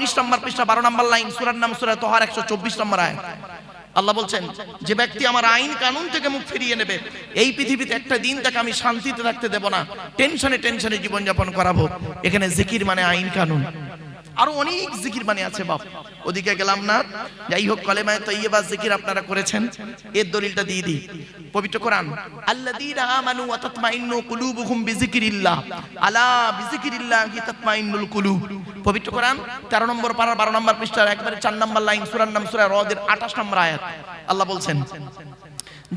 19 নম্বর পৃষ্ঠা 12 নম্বর লাইন, সূরার নাম সূরা তাহার 124 নম্বর আয়াত। আল্লাহ বলছেন, যে ব্যক্তি আমার আইন কানুন থেকে মুখ ফিরিয়ে নেবে, এই পৃথিবীতে একটা দিন তাকে আমি শান্তিতে থাকতে দেব না, টেনশনে টেনশনে জীবনযাপন করাবো। এখানে জিকির মানে আইন কানুন, আরো অনেক জিকির মানে আছে বাপ, ওদিকে গেলাম না। যাই হোক, কালেমায়ে তাইয়্যিবা জিকির আপনারা করেছেন, এর দলিলটা দিয়ে দিই। পবিত্র কোরআন, আল্লাযীনা আমানু ওয়া তাতমাইন্নু কুলুবুহুম বিযিকরিল্লাহ, আলা বিযিকরিল্লাহি তাতমাইন্নুল কুলুব। পবিত্র কোরআন 13 নম্বর পারা 12 নম্বর পৃষ্ঠার একবারে 4 নম্বর লাইন, সূরার নাম সূরা রদের 28 নম্বর আয়াত। আল্লাহ বলছেন,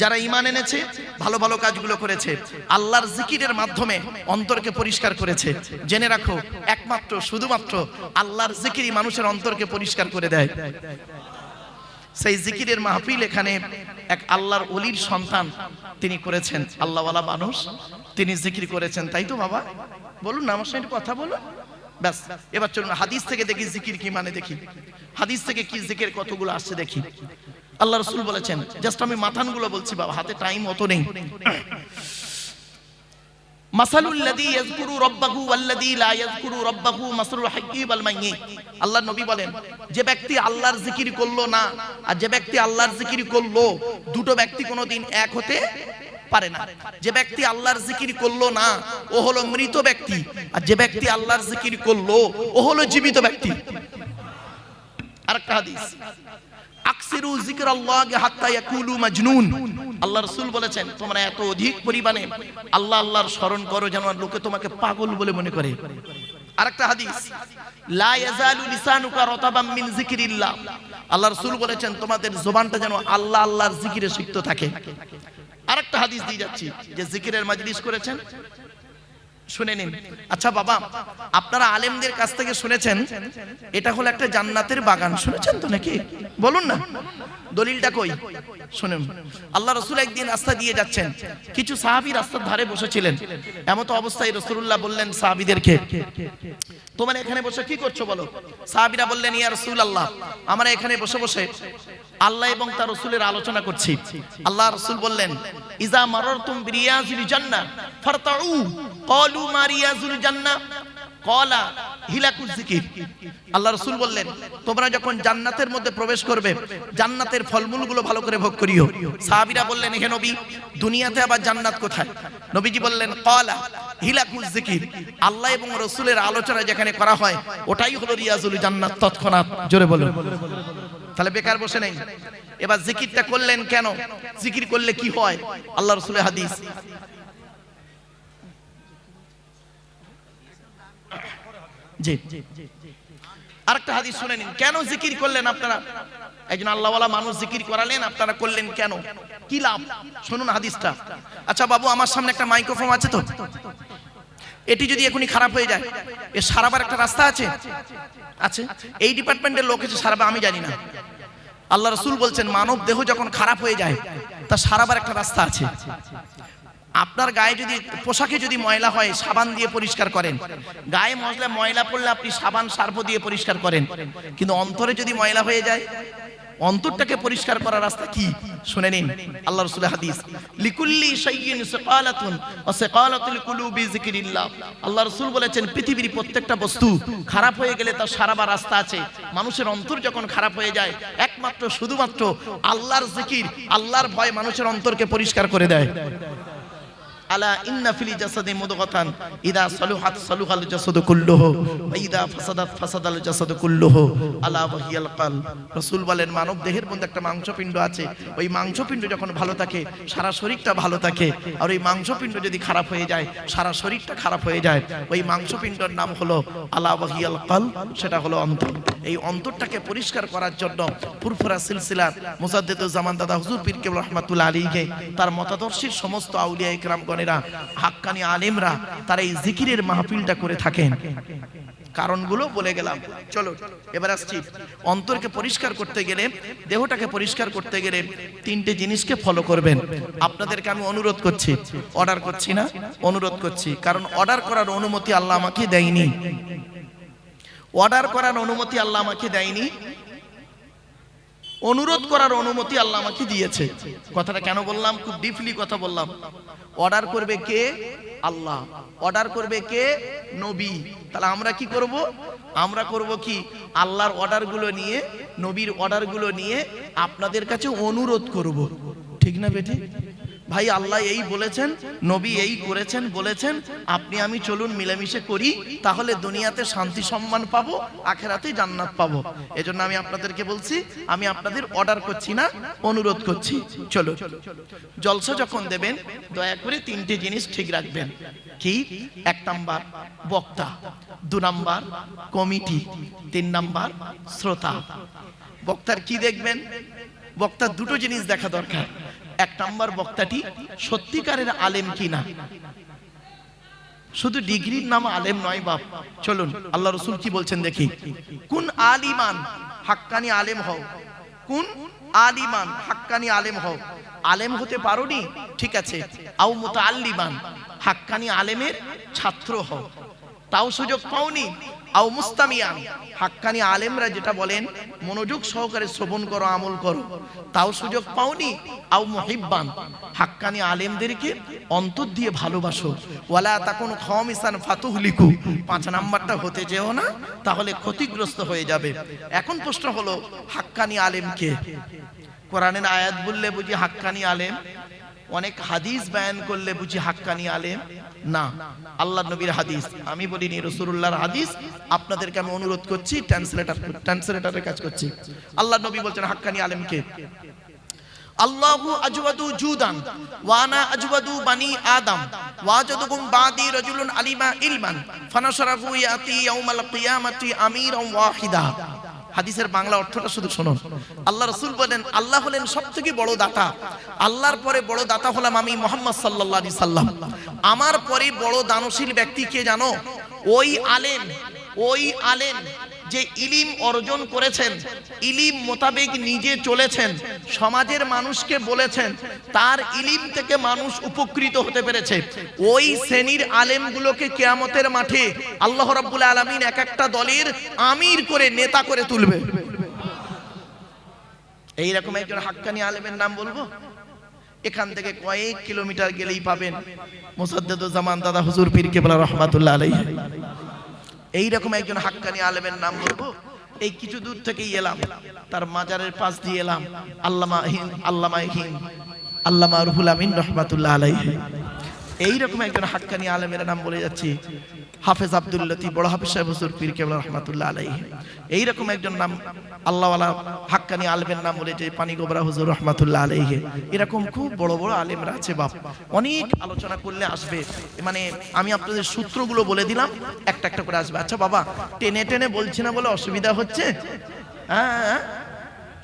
যারা ঈমান এনেছে, ভালো ভালো কাজগুলো করেছে, আল্লাহর জিকিরের মাধ্যমে অন্তরকে পরিষ্কার করেছে। জেনে রাখো, একমাত্র শুধুমাত্র আল্লাহর জিকিরই মানুষের অন্তরকে পরিষ্কার করে দেয়। সেই জিকিরের মাহফিল এখানে এক আল্লাহর ওলির সন্তান তিনি করেছেন, আল্লাহওয়ালা মানুষ, তিনি জিকির করেছেন। তাই তো বাবা, বলুন না, আমার সঙ্গে কথা বলুন। ব্যাস, এবার চলুন হাদিস থেকে দেখি জিকির কি মানে, দেখি হাদিস থেকে কি জিকির কতগুলো আসছে দেখি। আল্লাহ রাসূল বলেছেন, জাস্ট আমি মাথানগুলো বলছি বাবা, হাতে টাইম অত নেই। মাসালুল লাযী ইয়াযকুরু রাব্বাহু ওয়াল্লাযী লা ইয়াযকুরু রাব্বাহু মাসালুল হাইয়্যি ওয়াল মাইয়্যিত। আল্লাহর নবী বলেন, যে ব্যক্তি আল্লাহর জিকির করলো না আর যে ব্যক্তি আল্লাহর জিকির করলো, দুটো ব্যক্তি কোনোদিন এক হতে পারে না। যে ব্যক্তি আল্লাহর জিকির করলো না ও হলো মৃত ব্যক্তি, আর যে ব্যক্তি আল্লাহর জিকির করলো ও হলো জীবিত ব্যক্তি। আরেকটা হাদিস, আকসিরু যিকরাল্লাহি হাত্তা ইয়াকুলু মাজনুন। আল্লাহ রাসূল বলেছেন, তোমরা এত অধিক পরিমাণে আল্লাহর স্মরণ করো যেন লোকে তোমাকে পাগল বলে মনে করে। আরেকটা হাদিস, লা ইয়াজালু লিসানুকা রাতাবাম মিন যিকরিল্লাহ। আল্লাহ রাসূল বলেছেন, তোমাদের জবানটা যেন আল্লাহর জিকিরে সিক্ত থাকে। আরেকটা হাদিস দিয়ে যাচ্ছি, যে জিকিরের মাজলিস করেছেন, শুনে নিন। আচ্ছা বাবা, আপনারা আলেমদের কাছ থেকে শুনেছেন এটা হলো একটা জান্নাতের বাগান, শুনেছেন তো নাকি? বলুন না, দলিলটা কই শুনুন। আল্লাহ রাসূল একদিন রাস্তা দিয়ে যাচ্ছেন, কিছু সাহাবী রাস্তার ধারে বসেছিলেন। এমত অবস্থায় রাসূলুল্লাহ বললেন সাহাবীদেরকে, তোমরা এখানে বসে কি করছো বলো? সাহাবীরা বললেন, ইয়া রাসূলুল্লাহ, আমরা এখানে বসে বসে আল্লাহ এবং তার রাসূলের আলোচনা করছি। আল্লাহ রাসূল বললেন, ইজা মারারতুম বিরিয়াজিল জান্নাহ ফারতাউ। ক্বালু মা রিয়াজুল জান্নাহ? ক্বালা হিলাকুল যিকির। আল্লাহ রাসূল বললেন, তোমরা যখন জান্নাতের মধ্যে প্রবেশ করবে, জান্নাতের ফলমূলগুলো ভালো করে ভোগ করিও। সাহাবীরা বললেন, হে নবী, দুনিয়াতে আবার জান্নাত কোথায়? নবীজি বললেন, ক্বালা হিলাকুল যিকির। আল্লাহ এবং রাসূলের আলোচনা যেখানে করা হয় ওটাই হলো রিয়াজুল জান্নাত। তৎক্ষণাৎ জোরে বলুন। তাহলে বেকার বসে নেই। এবার জিকিরটা করলেন কেন? জিকির করলে কি হয়? আল্লাহ রাসূলের হাদিস। জি, আরেকটা হাদিস শুনে নিন, কেন জিকির করলেন আপনারা? একজন আল্লাহওয়ালা মানুষ জিকির করালেন, আপনারা করলেন কেন? কি লাভ? শুনুন হাদিসটা। আচ্ছা বাবু, আমার সামনে একটা মাইক্রোফোন আছে তো, এটি যদি এখনই খারাপ হয়ে যায়, এর সারাবার একটা রাস্তা আছে? আছে। এই ডিপার্টমেন্টের লোক এসে সারাবে আমি জানি না। আল্লাহ রাসূল বলছেন, মানব দেহ যখন খারাপ হয়ে যায় তা সারাবার একটা রাস্তা আছে। আপনার গায়ে যদি, পোশাকে যদি ময়লা হয়, সাবান দিয়ে পরিষ্কার করেন। গায়ে ময়লা পড়লে আপনি সাবান সার্ফ দিয়ে পরিষ্কার করেন। কিন্তু অন্তরে যদি ময়লা হয়ে যায়, অন্তরটাকে পরিষ্কার করার রাস্তা কি? শুনে নিন আল্লাহ রাসূলের হাদিস, লিকুল্লি শাইইন সিকালাতুন ওয়া সিকালাতুল কুলুবি যিকরিল্লাহ। আল্লাহ রাসূল বলেছেন, পৃথিবীর প্রত্যেকটা বস্তু খারাপ হয়ে গেলে তার সারাবার রাস্তা আছে। মানুষের অন্তর যখন খারাপ হয়ে যায়, একমাত্র শুধুমাত্র আল্লাহর জিকির, আল্লাহর ভয় মানুষের অন্তরকে পরিষ্কার করে দেয়। আলা ইন্না ফিল জাসাদি মুদগাতান ইদা সালুহাত সালুহাল জাসাদু কুল্লুহু ওয়া ইদা ফাসাদাত ফাসাদাল জাসাদু কুল্লুহু আলা ওয়াহিয়াল কলব। রাসূল বলেন, মানব দেহের মধ্যে একটা মাংসপিণ্ড আছে, ওই মাংসপিণ্ড যখন ভালো থাকে সারা শরীরটা ভালো থাকে, আর ওই মাংসপিণ্ড যদি খারাপ হয়ে যায় সারা শরীরটা খারাপ হয়ে যায়। ওই মাংসপিণ্ডের নাম হলো আলা ওয়াহিয়াল কলব, সেটা হলো অন্তর। এই অন্তরটাকে পরিষ্কার করার জন্য ফুরফুরা সিলসিলার মুজাদ্দিদুজ জামান দাদা হুজুর পীর কেবল রাহমাতুল্লাহ আলাইহি, তার মতাদর্শের সমস্ত আউলিয়া ইকরাম হাক্কানি আলেমরা তারা এই জিকিরের মাহফিলটা করে থাকেন। কারণগুলো বলে গেলাম। চলো এবার আসছি, অন্তরকে পরিষ্কার করতে গেলে, দেহটাকে পরিষ্কার করতে গেলে তিনটে জিনিসকে ফলো করবেন। আপনাদেরকে আমি অনুরোধ করছি, অর্ডার করছি না, অনুরোধ করছি, কারণ অর্ডার করার অনুমতি আল্লাহ আমাকে দেয়নি। অর্ডার করার অনুমতি আল্লাহ আমাকে দেয়নি। অনুরোধ করার অনুমতি আল্লাহ আমাকে দিয়েছে। কথাটা কেন বললাম, খুব ডিপলি কথা বললাম। অর্ডার করবে কে? আল্লাহ। অর্ডার করবে কে? নবী। তাহলে আমরা কি করব? আমরা করব কি? আল্লাহর অর্ডারগুলো নিয়ে, নবীর অর্ডারগুলো নিয়ে আপনাদের কাছে অনুরোধ করব। ঠিক না বেটি? ভাই আল্লাহ এই বলেছেন, নবী এই করেছেন, বলেছেন, আপনি আমি চলুন মিলেমিশে করি, তাহলে দুনিয়াতে শান্তি সম্মান পাবো, আখেরাতে জান্নাত পাবো। এজন্য আমি আপনাদেরকে বলছি, আমি আপনাদের অর্ডার করছি না, অনুরোধ করছি। চলো, জলসা যখন দেবেন দয়া করে তিনটে জিনিস ঠিক রাখবেন। কি? 1 নাম্বার বক্তা, 2 নাম্বার কমিটি, 3 নাম্বার শ্রোতা। বক্তার কি দেখবেন? বক্তার দুটো জিনিস দেখা দরকার। 1 নাম্বার বক্তাটি সত্যিকারের আলেম কিনা। শুধু ডিগ্রির নাম আলেম নয় বাপ। চলুন আল্লাহ রাসূল কি বলছেন দেখি। কোন আলিমান, হাক্কানি আলেম হও। কোন আলিমান, হাক্কানি আলেম হও। আলেম হতে পারোনি, ঠিক আছে, আও মুতাআল্লিমান, হাক্কানি আলেমের ছাত্র হও, তাও সুযোগ পাওনি। আও মুস্তামিয়ান, হাক্কানি আলেমরা যেটা বলেন মনোযোগ সহকারে শ্রবণ করো, আমল করো, তাও সুযোগ পাওনি। আও মুহিব্বান, হাক্কানি আলেমদেরকে অন্তর দিয়ে ভালোবাসো। ওয়ালা তাকুন খামিসান ফাতুহলিকু, 5 নাম্বারটা হতে যেও না, তাহলে ক্ষতিগ্রস্ত হয়ে যাবে। এখন প্রশ্ন হলো, হাক্কানি আলেম কে? কোরআনের আয়াত বললে বুঝি হাক্কানি আলেম? অনেক হাদিস বয়ান করলে বুঝি হাক্কানি আলেম? না, আল্লাহর নবীর হাদিস, আমি বলিনি, রাসূলুল্লাহর হাদিস। আপনাদেরকে আমি অনুরোধ করছি, ট্রান্সলেটরের কাজ করছি। আল্লাহর নবী বলছেন হাক্কানি আলেম কে? আল্লাহু আজওয়াদু জুদান ওয়া আনা আজওয়াদু বানি আদম ওয়াজাদুকুম বাদি রাজুলুন আলিমা ইলমান ফানাশরাহু ইয়াতি ইয়াউমাল কিয়ামাতি আমিরান ওয়াহিদা। হাদিসের বাংলা অর্থটা শুধু শুনুন। আল্লাহ রাসূল বলেন, আল্লাহ হলেন সবথেকে বড় দাতা। আল্লাহর পরে বড় দাতা হলাম আমি মুহাম্মদ সাল্লাল্লাহু আলাইহি সাল্লাম। আমার পরে বড় দানশীল ব্যক্তি কে জানো? ওই আলেম যে ইলিম অর্জন করেছেন, ইলিম মোতাবেক নিজে চলেছেন, সমাজের মানুষকে বলেছেন, তার ইলিম থেকে মানুষ উপকৃত হতে পেরেছে। ওই শ্রেণীর আলেমগুলোকে কিয়ামতের মাঠে আল্লাহ রাব্বুল আলামিন এক একটা দলের আমির করে, নেতা করে তুলবে। এইরকম একজন হাক্কানি আলেমের নাম বলবো? এখান থেকে কয়েক কিলোমিটার গেলেই পাবেন মুসাদ্দেদুজ জামান দাদা হুজুর পীর কেবলা রাহমাতুল্লাহ আলাইহি। এইরকম একজন হাক্কানি আলেমের নাম বলবো? এই কিছু দূর থেকেই এলাম, তার মাজারের পাশ দিয়ে এলাম, আল্লামা রুহুল আমিন রাহমাতুল্লাহ আলাইহি। এইরকম একজন হাক্কানি আলেমের নাম বলে যাচ্ছি, হাফেজ আব্দুল লতিফ বড় হাফেজ সাহেব হুজুর পীর কেবলা রাহমাতুল্লাহ আলাইহি। এইরকম একজন নাম আল্লাহওয়ালা হাক্কানি আলেমের নাম বলে যে পানি গোবরা হুজুর রাহমাতুল্লাহ আলাইহি। এরকম খুব বড় বড় আলেমরা আছে বাপ, অনেক আলোচনা করলে আসবে। মানে আমি আপনাদের সূত্রগুলো বলে দিলাম, একটা একটা করে আসবে। আচ্ছা বাবা, টেনে টেনে বলছি না বলে অসুবিধা হচ্ছে? হ্যাঁ,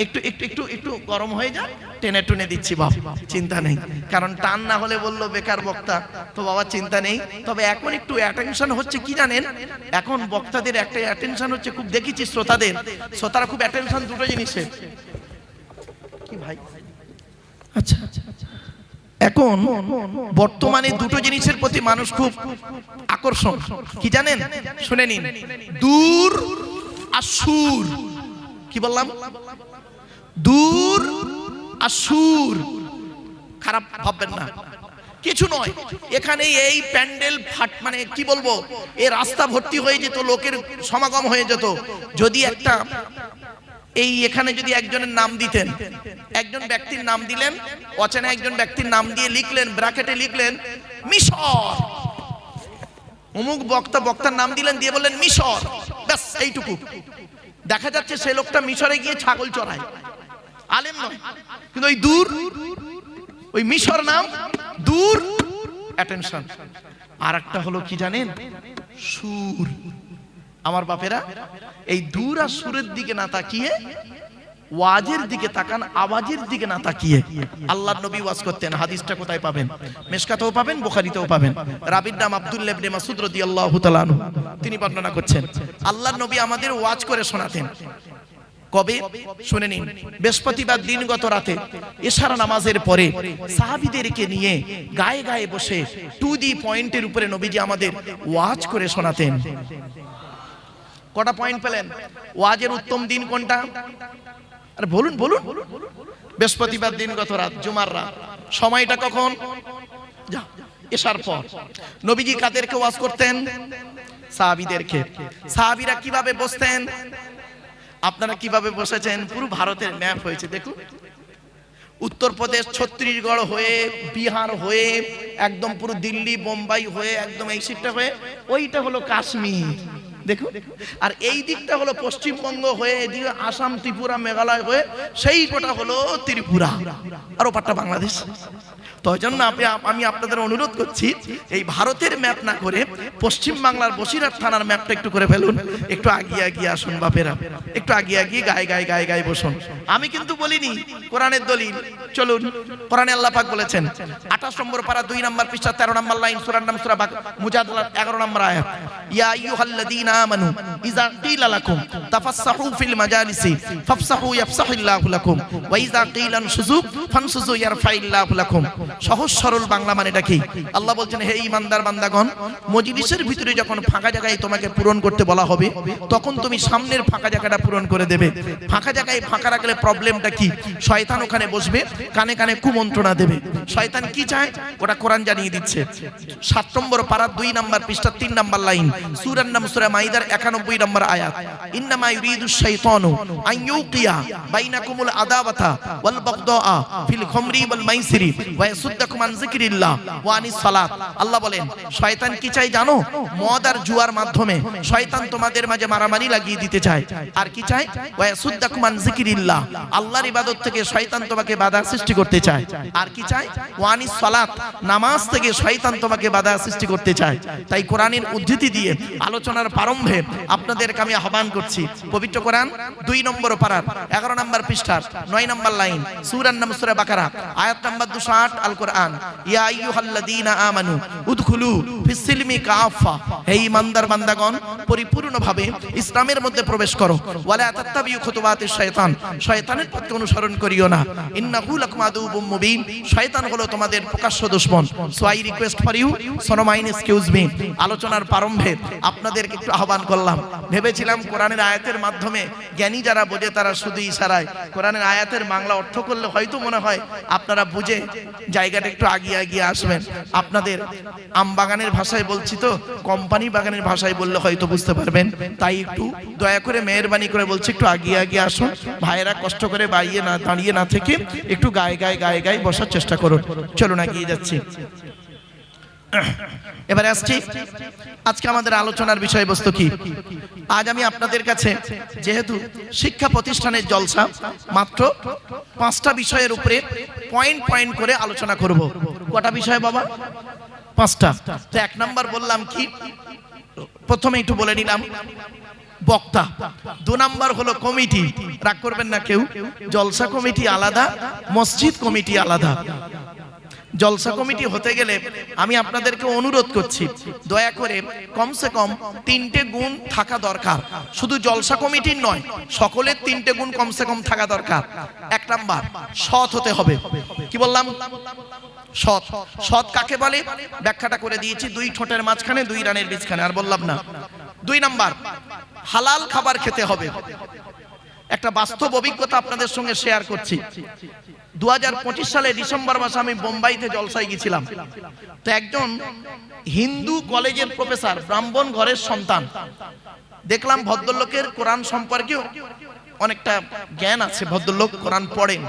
একটু একটু একটু একটু গরম হয়ে যায়, টেনে টুনে দিচ্ছি বাপ, চিন্তা নেই। কারণ টান না হলে বললো বেকার বক্তা, তো বাবা চিন্তা নেই। তবে এখন একটু অ্যাটেনশন হচ্ছে কি জানেন? এখন বক্তাদের একটা অ্যাটেনশন হচ্ছে, খুব দেখেছি শ্রোতারা খুব অ্যাটেনশন দুটো জিনিসে। কি ভাই? আচ্ছা, এখন বর্তমানে দুটো জিনিসের প্রতি মানুষ খুব আকর্ষণ। কি জানেন? শুনে নিন। দূর আর সুর। কি বললাম? দূর আর সুর। খারাপ ভাববেন না, কিছু নয়। এখানে এই প্যান্ডেল মানে কি বলবো, এই রাস্তা ভর্তি হয়ে যেত, লোকের সমাগম হয়ে যেত, যদি একটা এখানে যদি একজনের নাম দিতেন, একজন ব্যক্তির নাম দিলেন, অচেনা একজন ব্যক্তির নাম দিয়ে লিখলেন, ব্র্যাকেটে লিখলেন মিশর, অমুক বক্তার নাম দিলেন, দিয়ে বললেন মিশর, ব্যাস এইটুকু। দেখা যাচ্ছে সেই লোকটা মিশরে গিয়ে ছাগল চড়ায়, আলেম নয়। কিন্তু ওই দূর, ওই মিশর নাম, দূর, অ্যাটেনশন। আর একটা হলো কি জানেন? সুর। আমার বাপেরা, এই দূর আর সুরের দিকে না তাকিয়ে ওয়াজের দিকে তাকান, আওয়াজের দিকে না তাকিয়ে। আল্লাহর নবী ওয়াজ করতেন। হাদিসটা কোথায় পাবেন? মিশকাতেও পাবেন, বুখারীতেও পাবেন। রাবীর নাম আব্দুল্লাহ ইবনে মাসউদ রাদিয়াল্লাহু তাআলা আনহু, তিনি বর্ণনা করছেন, আল্লাহর নবী আমাদের ওয়াজ করে শোনাতেন। কবে? শুনে নিন। বৃহস্পতিবার দিন গত রাতে এশার নামাজের পরে সাহাবীদেরকে নিয়ে গায়ে গায়ে বসে টু দি পয়েন্টের উপরে নবীজি আমাদের ওয়াজ করে শোনাতেন। কটা পয়েন্ট পেলেন? ওয়াজের উত্তম দিন কোনটা? আরে বলুন বলুন। বৃহস্পতিবার দিন গত রাত, জুমার রাত, সময়টা কখন? যা এশার পর। নবীজি কাদেরকে ওয়াজ করতেন? সাহাবীদেরকে। সাহাবীরা কিভাবে বসতেন? আপনারা কিভাবে বসেছেন? পুরো ভারতের ম্যাপ হয়েছে দেখুন। উত্তরপ্রদেশ, ছত্তিশগড় হয়ে, বিহার হয়ে, একদম পুরো দিল্লি, বোম্বাই হয়ে, একদম এই সিটটা হয়ে, ওইটা হলো কাশ্মীর দেখুন। আর এই দিকটা হলো পশ্চিমবঙ্গ হয়ে, এদিকে আসাম, ত্রিপুরা, মেঘালয় হয়ে, সেই গোটা হলো ত্রিপুরা, আর ওপারটা বাংলাদেশ। তো জন্য আমি আপনাদের অনুরোধ করছি, এই ভারতের ম্যাপ না করে পশ্চিম বাংলার বসিরহাট থানার ম্যাপটা একটু করে ফেলুন। একটু আগিয়ে আগিয়ে আসুন বাপেরা, একটু আগিয়ে আগিয়ে গায়ে গায়ে গায়ে গায়ে বসুন। আমি কিন্তু বলিনি, কোরআনের দলিল। চলুন, কোরআনে আল্লাহ পাক বলেছেন 28 নম্বর পারা 2 নম্বর পৃষ্ঠা 13 নম্বর লাইন, সূরার নাম সূরা মুজাদালা 11 নম্বর আয়াত। ইয়া আইয়ুহাল্লাযীনা আমানু ইযা কিলা লাকুম তাফাসসাহু ফিল মাজালিসি ফাফসাহু ইয়াফসাহুল্লাহু লাকুম ওয়া ইযা কিলা আনশুযু ফানশুযু ইয়ারফাইল্লাহু লাকুম। সহজ সরল বাংলা মানেটা কি? আল্লাহ বলছেন, হে ঈমানদার বান্দাগণ, মজলিসের ভিতরে যখন ফাঁকা জায়গায় তোমাকে পূরণ করতে বলা হবে, তখন তুমি সামনের ফাঁকা জায়গাটা পূরণ করে দেবে। ফাঁকা জায়গায় ফাঁকা রাখলে প্রবলেমটা কি? শয়তান ওখানে বসবে, কানে কানে কুমন্ত্রণা দেবে। শয়তান কি চায় ওটা কোরআন জানিয়ে দিচ্ছে। 7 নম্বর পারা 2 নম্বর পৃষ্ঠা 3 নম্বর লাইন, সূরার নাম সূরা মাইদার 91 নম্বর আয়াত। ইন্নামা ইউরিদুশ শাইতানু আন ইউকিয়া বাইনাকুমুল আদাওয়াতা ওয়াল বাগদাআ ফিল খামরি ওয়াল মাইসিরি ওয়া ইয়াসুদ্দাকুম আন যিকরিল্লাহ ওয়া আনিস সালাত। আল্লাহ বলেন, শয়তান কি চায় জানো? মদ আর জুয়ার মাধ্যমে শয়তান তোমাদের মাঝে মারামারি লাগিয়ে দিতে চায়। আর কি চায়? ওয়া ইয়াসুদ্দাকুম আন যিকরিল্লাহ, আল্লাহর ইবাদত থেকে শয়তান তোমাকে বাধা সৃষ্টি করতে চায়। আর কি চায়? ওয়া আনিস সালাত, নামাজ থেকে শয়তান তোমাকে বাধা সৃষ্টি করতে চায়। তাই কোরআনের উদ্ধৃতি দিয়ে আলোচনার প্রারম্ভে আপনাদেরকে আমি আহ্বান করছি, পবিত্র কোরআন 2 নম্বর পারার 11 নম্বর পৃষ্ঠার 9 নম্বর লাইন, সূরার নাম সূরা বাকারা আয়াত নম্বর 208, আল কোরআন। ইয়া আইয়ুহাল্লাযীনা আমানু উদখুলু ফিস সিলমি কাফা, হে ঈমানদার বান্দাগণ, পরিপূর্ণভাবে ইসলামের মধ্যে প্রবেশ করো। ওয়ালা তাত্তাবিউ খুতুওয়াতিশ শাইতান, শয়তানের পথকে অনুসরণ করিও না। ইন্নাহু লাকুম আদুউম মুবিন, শয়তান হলো তোমাদের প্রকাশ্য দুশমন। So I request for you, so mind excuse me. আলোচনার প্রারম্ভে আপনাদেরকে একটু আহ্বান করলাম। ভেবেছিলাম কোরআনের আয়াতের মাধ্যমে জ্ঞানী যারা বোঝে তারা শুধু ইশারায় কোরআনের আয়াতের বাংলা অর্থ করলে হয়তো মনে হয় আপনারা বুঝে জায়গাটা একটু আগিয়ে আগিয়ে আসবেন। আপনাদের আম বাগানের ভাষায় বলছি তো, কোম্পানি বাগানের ভাষায় বললে হয়তো বুঝতে পারবেন। তাই একটু দয়া করে মেহেরবানি করে বলছি, একটু আগিয়ে আগিয়ে আসুন। ভাইয়েরা কষ্ট করে দাঁড়িয়ে না থেকে একটু গায়ে গায়ে গায়ে গায়ে বসার চেষ্টা করুন। চলুন এগিয়ে যাচ্ছি। এবারে আসছি, আজকে আমাদের আলোচনার বিষয়বস্তু কি? আজ আমি আপনাদের কাছে, যেহেতু শিক্ষা প্রতিষ্ঠানের জলসা, মাত্র 5টা বিষয়ের উপরে পয়েন্ট পয়েন্ট করে আলোচনা করব। কটা বিষয় বাবা? 5টা। তো 1 নাম্বার বললাম কি, প্রথমে একটু বলে নিলাম, বক্তা। 2 নাম্বার হলো কমিটি। রাগ করবেন না কেউ, জলসা কমিটি আলাদা, মসজিদ কমিটি আলাদা। জলসা কমিটি হতে গেলে আমি আপনাদেরকে অনুরোধ করছি, দয়া করে কমসে কম 3টে গুণ থাকা দরকার। শুধু জলসা কমিটির নয়, সকলের 3টে গুণ কমসে কম থাকা দরকার। 1 নাম্বার, সৎ হতে হবে। কি বললাম? সৎ। সৎ কাকে বলে ব্যাখ্যাটা করে দিয়েছি, 2 ঠোঁটের মাঝখানে 2 রানের বীজখানে, আর বললাম না। 2 নাম্বার, হালাল খাবার খেতে হবে। একটা বাস্তব অভিজ্ঞতা আপনাদের সঙ্গে শেয়ার করছি। 2025 সালে ডিসেম্বর মাসে আমি বোম্বাইতে জলসায় গেছিলাম। তো একজন হিন্দু কলেজের প্রফেসর, ব্রাহ্মণ ঘরের সন্তান, দেখলাম ভদ্রলোকের কোরআন সম্পর্কে অনেকটা জ্ঞান আছে, ভদ্রলোক কোরআন পড়েন।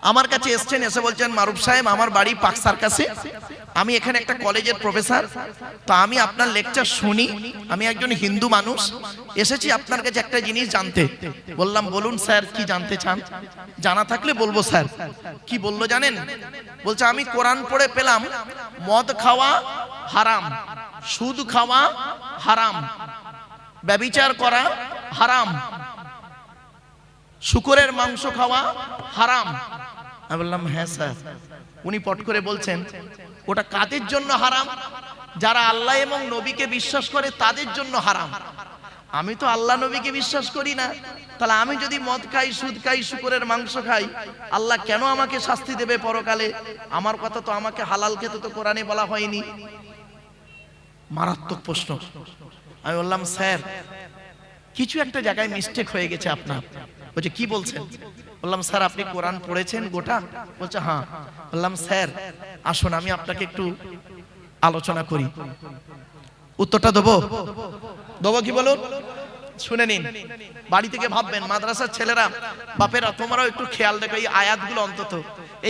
আমার কাছে এসছেন, এসে বলছেন, মারুফ সাহেব, আমার বাড়ি পাকসার কাছে, আমি এখানে একটা কলেজের প্রফেসর, তো আমি আপনার লেকচার শুনি, আমি একজন হিন্দু মানুষ, এসেছি আপনার কাছে একটা জিনিস জানতে। বললাম, বলুন স্যার, কি জানতে চান? জানা থাকলে বলবো স্যার। কি বললো জানেন? বলছে, আমি কোরআন পড়ে পেলাম মদ খাওয়া হারাম, সুদ খাওয়া হারাম, ব্যভিচার করা হারাম, শুকরের মাংস খাওয়া হারাম। আমি বললাম, হ্যাঁ স্যার। উনি পট করে বলছেন, ওটা কাদের জন্য হারাম? যারা আল্লাহ এবং নবীকে বিশ্বাস করে তাদের জন্য হারাম। আমি তো আল্লাহ নবীকে বিশ্বাস করি না, তাহলে আমি যদি মদ খাই, সুদ খাই, শুকরের মাংস খাই, আল্লাহ কেন আমাকে শাস্তি দেবে পরকালে? আমার কথা তো আমাকে হালাল খেতে তো কোরআনে বলা হয়নি। মারাত্মক প্রশ্ন। আমি বললাম, স্যার কিছু একটা জায়গায় মিস্টেক হয়ে গেছে আপনার। বলছে কি বলছেন? বললাম স্যার আপনি কোরআন পড়েছেন গোটা? বলছে হ্যাঁ। বললাম স্যার আসুন আমি আপনাকে একটু আলোচনা করি। উত্তরটা দেবো? দেবো কি বলুন? শুনে নিন, বাড়ি থেকে ভাববেন, মাদ্রাসার ছেলেরা বাপেরা তোমরাও একটু খেয়াল রেখো এই আয়াতগুলো, অন্তত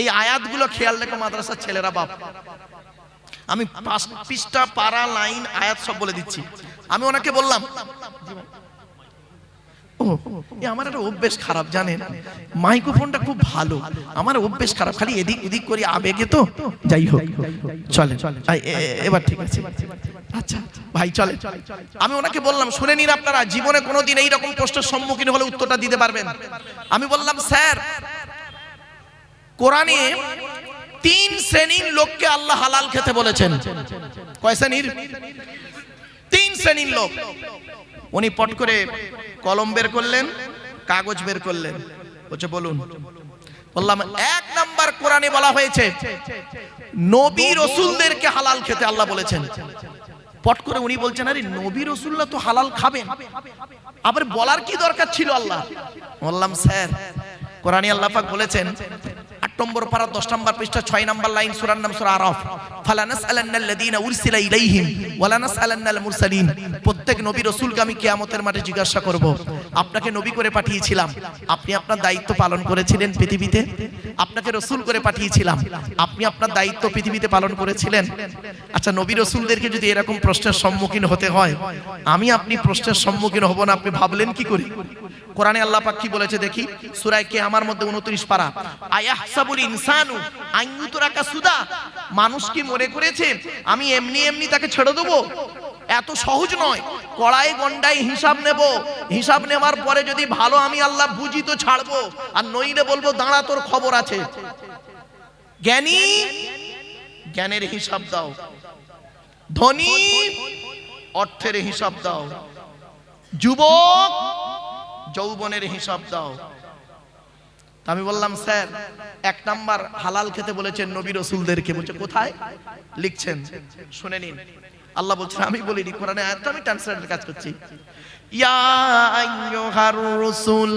এই আয়াতগুলো খেয়াল রেখো মাদ্রাসার ছেলেরা বাপ। আমি 5 পৃষ্ঠা পারা লাইন আয়াত সব বলে দিচ্ছি। আমি ওনাকে বললাম আমার একটা অভ্যেস খারাপ জানেন, মাইক্রোফোনটা খুব ভালো, আমার অভ্যেস খারাপ, খালি এদিক ওদিক করি আবেগে, তো যাই হোক চলে এবার ঠিক আছে আচ্ছা ভাই চলে। আমি ওনাকে বললাম শুনে নিন, আপনারা জীবনে কোনোদিন এইরকম প্রশ্নের সম্মুখীন হলে উত্তরটা দিতে পারবেন। আমি বললাম স্যার কোরআনে 3 শ্রেণীর লোককে আল্লাহ হালাল খেতে বলেছেন। কয় শ্রেণীর? 3 শ্রেণীর লোক। উনি পট করে কলম বের করলেন, কাগজ বের করলেন, বলছে বলুন। বললাম 1 নাম্বার কোরআনে বলা হয়েছে নবী রাসূলদেরকে হালাল খেতে আল্লাহ বলেছেন। পট করে উনি বলছেন আরে নবী রাসূলরা তো হালাল খাবেন, আবার বলার কি দরকার ছিল আল্লাহ? বললাম স্যার কোরআনে আল্লাহ পাক বলেছেন 8 নম্বর পারা 10 নম্বর পৃষ্ঠা 6 নম্বর লাইন সূরার নাম সূরা আরাফ, ফালানাসআলান্নাল্লাযীনা উরসিলা ইলাইহিম ওয়ালানাসআলান্নাল মুরসালিন। প্রত্যেক নবী রাসূলকে আমি কিয়ামতের মাঠে জিজ্ঞাসা করব আপনাকে নবী করে পাঠিয়েছিলাম, আপনি আপনার দায়িত্ব পালন করেছিলেন পৃথিবীতে? আপনাকে রাসূল করে পাঠিয়েছিলাম, আপনি আপনার দায়িত্ব পৃথিবীতে পালন করেছিলেন? আচ্ছা নবী রাসূলদেরকে যদি এরকম প্রশ্নের সম্মুখীন হতে হয়, আমি আপনি প্রশ্নের সম্মুখীন হব না, আপনি ভাবলেন কি করে? কোরআনে আল্লাহ পাক কি বলেছে দেখি, সূরা কিয়ামার মধ্যে 29 পারা, আয়াহসাবুল ইনসানু আন ইউতরাকা সুদা। মানুষ কি মনে করেছে আমি এমনি এমনি তাকে ছেড়ে দেবো? এত সহজ নয়। কড়াই গন্ডাই হিসাব নেব, হিসাব নেওয়ার পরে যদি ভালো আমি আল্লাহ বুঝি তো ছাড়বো, আর নইলে বলবো দাঁড়া তোর খবর আছে। জ্ঞানী জ্ঞানের হিসাব দাও, ধনী অর্থের হিসাব দাও, যুবক যৌবনের হিসাব দাও। আমি বললাম স্যার 1 নাম্বার হালাল খেতে বলেছেন নবী রাসূলদেরকে। বলছে কোথায় লিখছেন? শুনে নিন, আল্লাহ বলছেন, আমি বলিনি, কোরআনে আয়াতটা আমি ট্রান্সলেটরের কাজ করছি। ইয়া আইয়ুহার রাসূল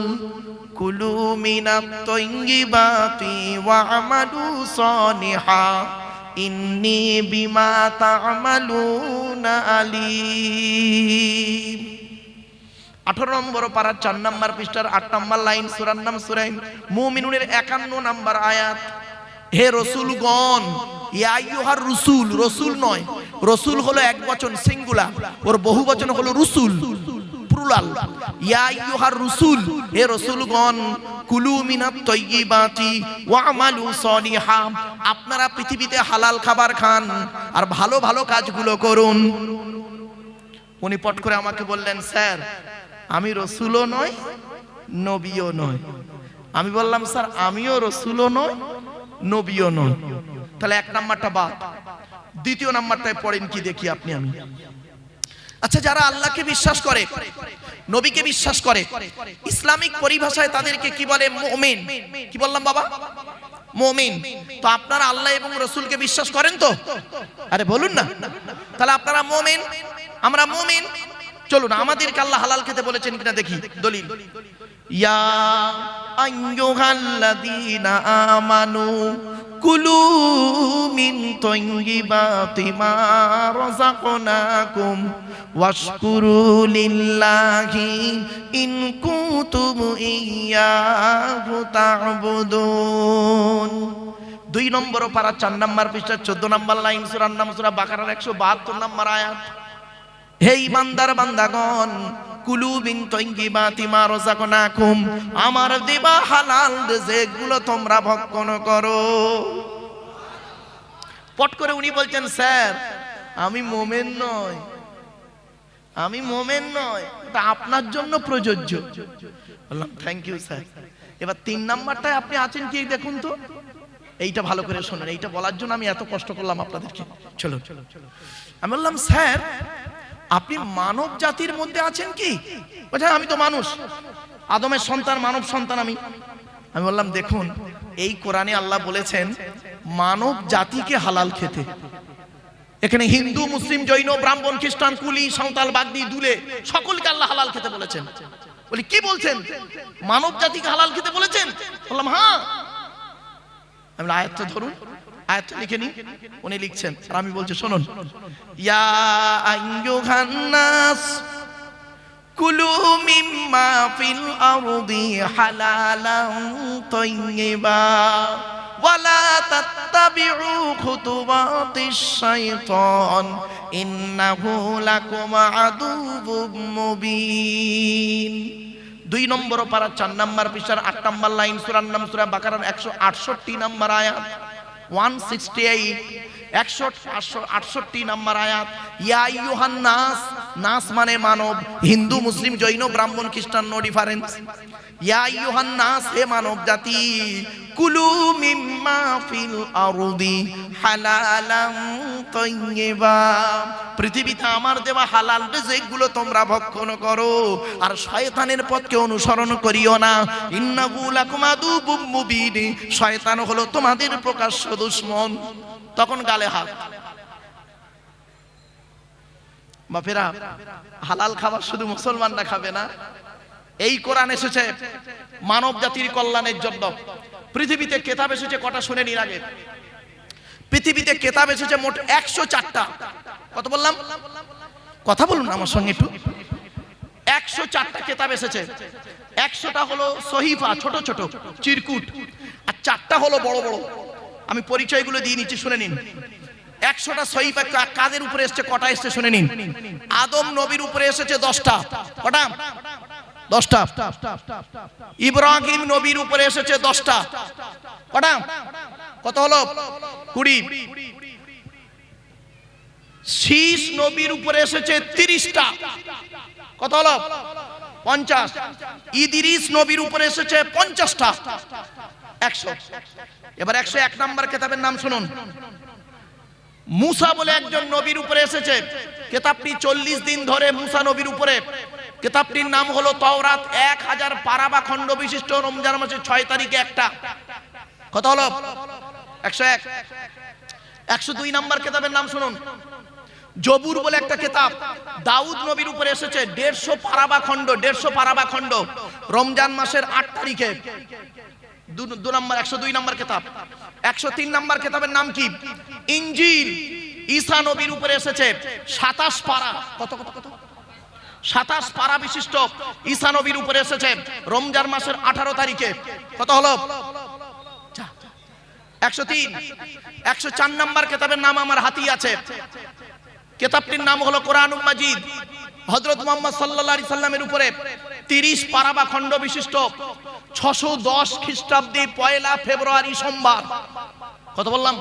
কুলু মিনাত তাইয়্যিবাতি ওয়া আমালু সালিহা ইন্নী বিমা তা'মালুনা আলীম। 18 নম্বর পারা 4 নম্বর পৃষ্ঠার 8 নম্বর লাইন সূরার নাম সূরা মুমিনুনের 51 নম্বর আয়াত। হে রাসূলগণ, ইয়া আইয়ুহার রাসূল, রাসূল নয়, রাসূল হলো একবচন সিঙ্গুলার, ওর বহুবচন হলো রুসুল প্লুরাল। ইয়া আইয়ুহার রাসূল, হে রাসূলগণ, কুলু মিনাত তাইয়্যিবাতি ওয়া আমালু সালিহা, আপনারা পৃথিবীতে হালাল খাবার খান আর ভালো ভালো কাজগুলো করুন। উনি পট করে আমাকে বললেন স্যার আমি রাসূলও নয় নবীও নয়। আমি বললাম স্যার আমিও রাসূলও নয় নবীও নয়। তাহলে 1 নাম্বারটা বাদ, 2 নাম্বারটায় পড়েন কি দেখি আপনি আমি। আচ্ছা যারা আল্লাহকে বিশ্বাস করে, নবীকে বিশ্বাস করে, ইসলামিক পরিভাষায় তাদেরকে কি বলে? মুমিন। কি বললাম বাবা? মুমিন। তো আপনারা আল্লাহ এবং রাসূলকে বিশ্বাস করেন তো? আরে বলুন না। তাহলে আপনারা মুমিন, আমরা মুমিন। চলুন আমাদেরকে আল্লাহ হালাল খেতে বলেছেন কিনা দেখি দলিল। ইয়া আইয়ুহাল্লাযীনা আমানু কুলু মিন তাইয়্যিবাতি মা রাযাকনাকুম ওয়াশকুরু লিল্লাহি ইন কুনতুম ইয়্যাহু তা'বুদুন। 2 নম্বর পারা 4 নম্বর পৃষ্ঠা 14 নম্বর লাইন সূরার নাম সূরা বাকারার 172 নম্বর আয়াত। হে ইমানদার বান্দাগণ, কুলু মিন তাইয়্যিবাতি মা রাযাকনাকুম, আমার দেবা হালাল রিজিকগুলো তোমরা ভক্ষণ করো। পট করে উনি বলছেন স্যার আমি মুমিন নয়, আমি মুমিন নয়, এটা আপনার জন্য প্রযোজ্য। বললাম থ্যাংক ইউ স্যার। এবার 3 নাম্বারটায় আপনি আছেন কি দেখুন তো, এইটা ভালো করে শুনুন, এইটা বলার জন্য আমি এত কষ্ট করলাম আপনাদেরকে। চলো আমি বললাম স্যার আপনি মানব জাতির মধ্যে আছেন কি? বলছে আমি তো মানুষ, আদমের সন্তান, মানব সন্তান আমি। আমি বললাম দেখুন এই কোরআনে আল্লাহ বলেছেন মানব জাতিকে হালাল খেতে। এখানে হিন্দু, মুসলিম, জৈন, ব্রাহ্মণ, খ্রিস্টান, কুলি, সাঁওতাল, বাগদি, দুলে সকলকে আল্লাহ হালাল খেতে বলেছেন। বলি কি বলছেন? মানব জাতিকে হালাল খেতে বলেছেন? বললাম হ্যাঁ। আমি আয়াতটা ধরুন, আয়াতটা লিখে নি। উনি লিখছেন আর আমি বলছি শুনুন, ইয়া আইয়ুহান নাস কুলু মিম্মা ফিল আরদি হালালান তাইয়্যিবা ওয়ালা তাত্তাবিউ খুতুওয়াতিশ শাইতান ইন্নাহু লাকুম আদুউম মুবিন। 2 নম্বর পারা 4 নম্বর পৃষ্ঠার 8 নম্বর লাইন, সূরার নাম সূরা বাকারার 168 নম্বর আয়াত, 168 168 নম্বর আয়াত। ইয়া আইয়ুহান নাস, নাস মানে মানব, হিন্দু, মুসলিম, জৈন, ব্রাহ্মণ, খ্রিস্টান নো ডিফারেন্স। ইয়া আইয়ুহান নাস, হে মানব জাতি, কুলু মিম্মা ফিল আরদি হালালান তাইয়্যিবা, পৃথিবীতে আমার দেওয়া হালাল রিজিকগুলো তোমরা ভক্ষণ করো আর শয়তানের পথকে অনুসরণ করিও না। ইন্নাহু লাকুম আদুউম মুবিন, শয়তান হলো তোমাদের প্রকাশ্য দুশমন। তখন গালে হাত। বাপেরা, হালাল খাবার শুধু মুসলমানরা খাবে না, এই কোরআন এসেছে মানব জাতির কল্যাণের জন্য। পৃথিবীতে কেতাব এসেছে কটা শুনে নিন আগে। পৃথিবীতে কেতাব এসেছে মোট 104টা। কত বললাম? কথা বলুন আমার সঙ্গে একটু। 104টা কেতাব এসেছে। 100টা হলো সহিফা, ছোট ছোট চিরকুট, আর 4টা হলো বড় বড়। আমি পরিচয়গুলো দিয়ে নিচ্ছি, শুনে নিন। 100টা সহিফা কাদের উপরে এসেছে, কটা এসেছে শুনে নিন। আদম নবীর উপরে এসেছে 10টা। কটা? 10টা। ইব্রাহিম নবীর উপরে এসেছে 10টা। কটা? কত হলো? 20। শীষ নবীর উপরে এসেছে 30টা। কত হলো? 50। ইদ্রিস নবীর উপরে এসেছে 50টা। 100। এবার 101 নম্বর কেতাবের নাম শুনুন। মুসা বলে একজন নবীর উপরে এসেছে। কেতাবটি 40 দিন ধরে মুসা নবীর উপরে। কেতাবটির নাম হলো তাওরাত। 1000 পারা বা খণ্ড বিশিষ্ট, রমজান মাসের 6 তারিখে একটা। কত হলো? 101। 102 নম্বর কেতাবের নাম শুনুন। জবুর বলে একটা কেতাব, দাউদ নবীর উপরে এসেছে। 150 পারা বা খণ্ড, 150 পারা বা খণ্ড, রমজান মাসের 8 তারিখে। 102 নম্বর কেতাব। 103 নম্বর কেতাবের নাম কি? ইনজিল। ঈসা নবীর উপরে এসেছে 27 পারা। কত কত কত? 27 পারা বিশিষ্ট ঈসা নবীর উপরে এসেছে রমজান মাসের 18 তারিখে। কত হলো? 103। 104 নম্বর কেতাবের নাম আমার হাতেই আছে। কেতাবটির নাম হলো কোরআনুল মাজিদ। হযরত মুহাম্মদ সাল্লাল্লাহু আলাইহি সাল্লামের উপরে 30 পারা বা খণ্ড বিশিষ্ট, 610 খ্রিস্টাব্দে 1 ফেব্রুয়ারি সোমবার। কত বললাম?